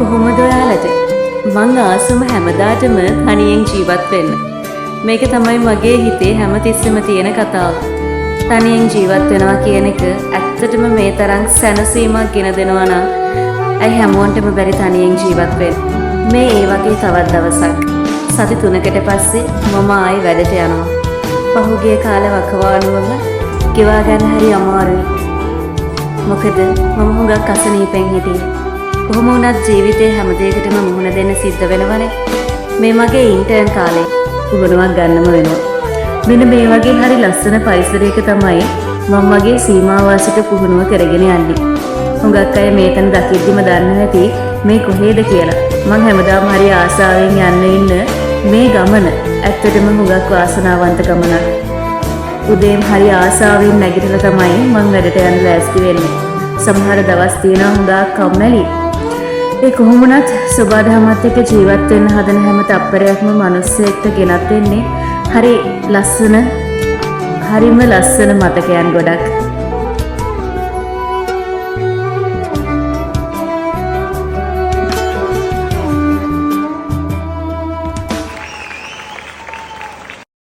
කොහොමද ඔයාලට? මං ආසම හැමදාටම තනියෙන් ජීවත් වෙන්න. මේක තමයි මගේ හිතේ හැමතිස්සෙම තියෙන කතාව. තනියෙන් ජීවත් වෙනවා කියන එක ඇත්තටම මේ තරම් සැනසීමක් ගෙන දෙනවා නම් ඇයි හැමෝන්ටම බැරි තනියෙන් ජීවත් වෙන්න? මේ ඒ වගේ තවත් දවසක්. සති 3කට පස්සේ මම ආයෙ වැඩට යනවා. පහුගිය කාලේ වකවානුවම ගෙවා ගන්න හරි අමාරුයි. මොකද මම හුඟක් අසනීපෙන් හිටියේ. කොහොම වුණත් ජීවිතේ හැම දෙයකටම මුහුණ දෙන්න සිද්ධ වෙනවනේ. මේ මගේ ඉන්ටර්න් කාලේ උගුණුවක් ගන්නම වෙනවා. මෙන්න මේ වගේ හරි ලස්සන පරිසරයක තමයි මම මගේ සීමාවාසික පුහුණුව කරගෙන යන්නේ. හුඟක් අය මේතන දකිද්දිම දන්නේ නැති මේ කොහේද කියලා. මං හැමදාම හරි ආසාවෙන් යන්න ඉන්න මේ ගමන ඇත්තටම හුඟක් වාසනාවන්ත ගමනක්. උදේම හරි ආසාවෙන් නැගිටලා තමයි මං වැඩට යන්න ලෑස්ති වෙන්නේ. සමහර දවස් තියෙනවා හුඟක් කම්මැලි. ඒ කොහොම වුණත් සබදාමත් එක්ක ජීවත් වෙන්න හදන හැම තප්පරයක්ම මිනිස්සෙක්ට ගෙනත් දෙන්නේ හරිම ලස්සන මතකයන් ගොඩක්.